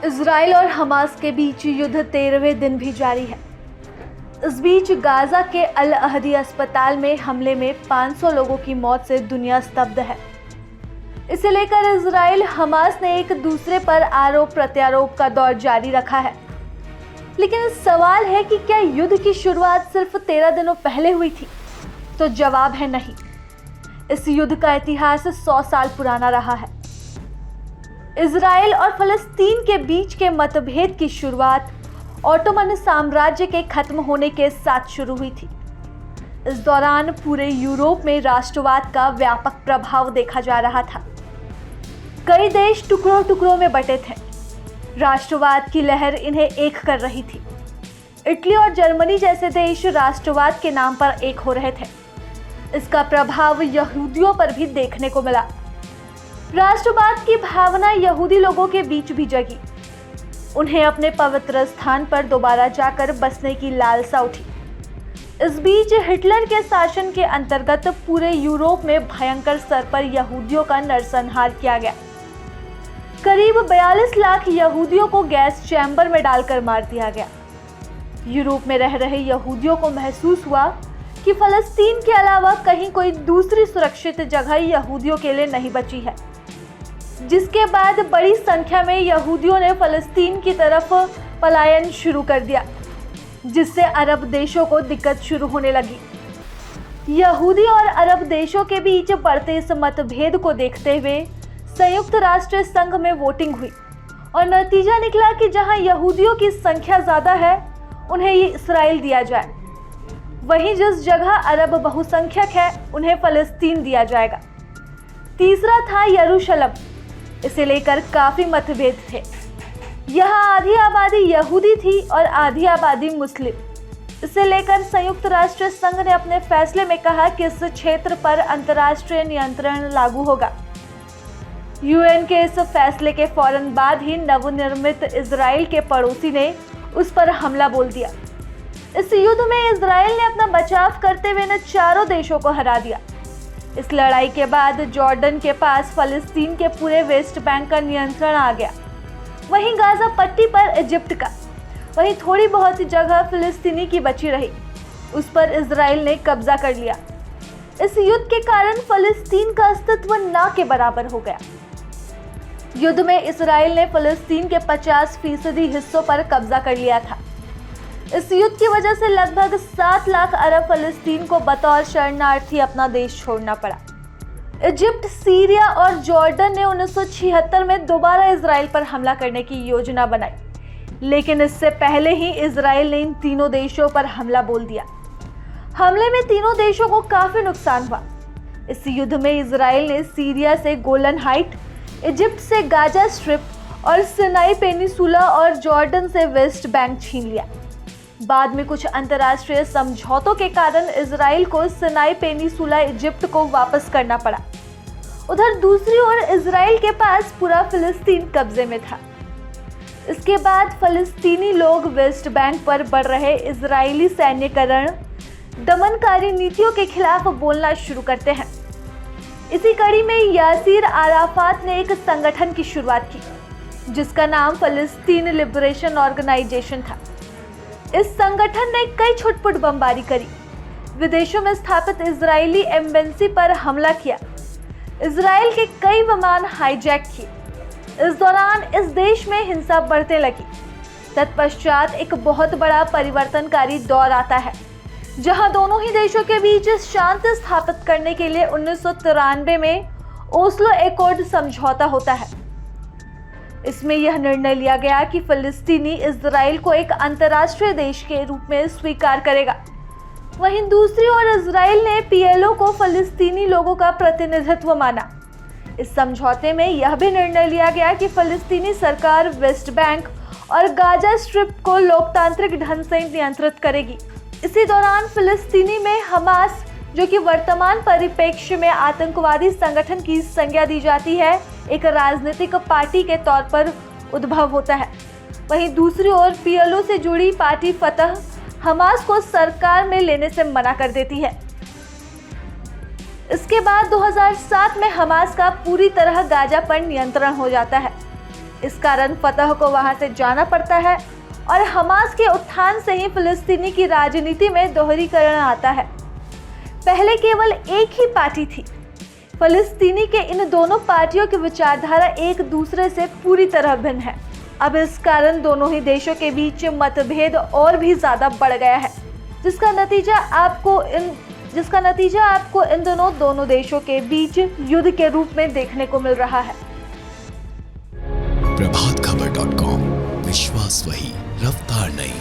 Israel और Hamas के बीच युद्ध 13वें दिन भी जारी है। इस बीच गाजा के अल अहदी अस्पताल में हमले में 500 लोगों की मौत से दुनिया स्तब्ध है। इसे लेकर इजराइल हमास ने एक दूसरे पर आरोप प्रत्यारोप का दौर जारी रखा है। लेकिन सवाल है कि क्या युद्ध की शुरुआत सिर्फ 13 दिनों पहले हुई थी? तो जवाब है नहीं। इस युद्ध का इतिहास 100 साल पुराना रहा है। इजराइल और फलस्तीन के बीच के मतभेद की शुरुआत ओटोमन साम्राज्य के खत्म होने के साथ शुरू हुई थी। इस दौरान पूरे यूरोप में राष्ट्रवाद का व्यापक प्रभाव देखा जा रहा था। कई देश टुकड़ों टुकड़ों में बंटे थे। राष्ट्रवाद की लहर इन्हें एक कर रही थी। इटली और जर्मनी जैसे देश राष्ट्रवाद के नाम पर एक हो रहे थे। इसका प्रभाव यहूदियों पर भी देखने को मिला। राष्ट्रवाद की भावना यहूदी लोगों के बीच भी जगी। उन्हें अपने पवित्र स्थान पर दोबारा जाकर बसने की लालसा उठी। इस बीच हिटलर के शासन के अंतर्गत पूरे यूरोप में भयंकर स्तर पर यहूदियों का नरसंहार किया गया। करीब 42 लाख यहूदियों को गैस चैम्बर में डालकर मार दिया गया। यूरोप में रह रहे यहूदियों को महसूस हुआ कि फलस्तीन के अलावा कहीं कोई दूसरी सुरक्षित जगह यहूदियों के लिए नहीं बची है, जिसके बाद बड़ी संख्या में यहूदियों ने फलस्तीन की तरफ पलायन शुरू कर दिया, जिससे अरब देशों को दिक्कत शुरू होने लगी। यहूदी और अरब देशों के बीच बढ़ते इस मतभेद को देखते हुए संयुक्त राष्ट्र संघ में वोटिंग हुई और नतीजा निकला कि जहां यहूदियों की संख्या ज्यादा है उन्हें इस्राइल दिया जाए, वहीं जिस जगह अरब बहुसंख्यक है उन्हें फलस्तीन दिया जाएगा। तीसरा था यरूशलेम। इसे लेकर काफी मतभेद थे। यहाँ आधी आबादी यहूदी थी और आधी आबादी मुस्लिम। इसे लेकर संयुक्त राष्ट्र संघ ने अपने फैसले में कहा कि इस क्षेत्र पर अंतर्राष्ट्रीय नियंत्रण लागू होगा। यूएन के इस फैसले के फौरन बाद ही नवनिर्मित इजराइल के पड़ोसी ने उस पर हमला बोल दिया। इस युद्ध में इजराइल ने अपना बचाव करते हुए इन चारों देशों को हरा दिया। इस लड़ाई के बाद जॉर्डन के पास फलस्तीन के पूरे वेस्ट बैंक का नियंत्रण आ गया। वहीं गाजा पट्टी पर इजिप्ट का, वहीं थोड़ी बहुत जगह फिलिस्तीनी की बची रही, उस पर इजराइल ने कब्जा कर लिया। इस युद्ध के कारण फलस्तीन का अस्तित्व ना के बराबर हो गया। युद्ध में इजराइल ने फलस्तीन के 50% हिस्सों पर कब्जा कर लिया था। इस युद्ध की वजह से लगभग 7 लाख अरब फलस्तीन को बतौर शरणार्थी अपना देश छोड़ना पड़ा। इजिप्ट, सीरिया और जॉर्डन ने 1976 में दोबारा इजराइल पर हमला करने की योजना बनाई, लेकिन इससे पहले ही इजराइल ने इन तीनों देशों पर हमला बोल दिया। हमले में तीनों देशों को काफी नुकसान हुआ। इस युद्ध में इजराइल ने सीरिया से गोलन हाइट, इजिप्ट से गाजा स्ट्रिप और सिनाई पेनिसुला और जॉर्डन से वेस्ट बैंक छीन लिया। बाद में कुछ अंतर्राष्ट्रीय समझौतों के कारण इजराइल को सिनाई पेनिसुला इजिप्ट को वापस करना पड़ा। उधर दूसरी ओर इजराइल के पास पूरा फिलिस्तीन कब्जे में था। इसके बाद फलस्तीनी लोग वेस्ट बैंक पर बढ़ रहे इजरायली सैन्यकरण, दमनकारी नीतियों के खिलाफ बोलना शुरू करते हैं। इसी कड़ी में यासीर अराफात ने एक संगठन की शुरुआत की, जिसका नाम फलस्तीन लिबरेशन ऑर्गेनाइजेशन था। इस संगठन ने कई छुटपुट बमबारी करी, विदेशों में स्थापित इजरायली एम्बेसी पर हमला किया, इजराइल के कई विमान हाईजैक किए। इस दौरान इस देश में हिंसा बढ़ने लगी। तत्पश्चात एक बहुत बड़ा परिवर्तनकारी दौर आता है, जहां दोनों ही देशों के बीच शांति स्थापित करने के लिए 1993 में ओस्लो एकॉर्ड समझौता होता है। इसमें यह निर्णय लिया गया कि फिलिस्तीनी इजराइल को एक अंतर्राष्ट्रीय देश के रूप में स्वीकार करेगा। वहीं दूसरी ओर इजराइल ने पीएलओ को फिलिस्तीनी लोगों का प्रतिनिधित्व माना। इस समझौते में यह भी निर्णय लिया गया कि फिलिस्तीनी सरकार वेस्ट बैंक और गाजा स्ट्रिप को लोकतांत्रिक ढंग से नियंत्रित करेगी। इसी दौरान फिलिस्तीनी में हमास, जो कि वर्तमान परिप्रेक्ष्य में आतंकवादी संगठन की संज्ञा दी जाती है, एक राजनीतिक पार्टी के तौर पर उद्भव होता है। वहीं दूसरी ओर पीएलओ से जुड़ी पार्टी फतह हमास को सरकार में लेने से मना कर देती है। इसके बाद 2007 में हमास का पूरी तरह गाजा पर नियंत्रण हो जाता है। इस कारण फतह को वहां से जाना पड़ता है और हमास के उत्थान से ही फिलिस्तीनी की राजनीति में दोहरीकरण आता है। पहले केवल एक ही पार्टी थी। फिलिस्तीनी के इन दोनों पार्टियों की विचारधारा एक दूसरे से पूरी तरह भिन्न है। अब इस कारण दोनों ही देशों के बीच मतभेद और भी ज्यादा बढ़ गया है, जिसका नतीजा आपको इन दोनों देशों के बीच युद्ध के रूप में देखने को मिल रहा है। प्रभातखबर.com, विश्वास वही, रफ्तार नहीं।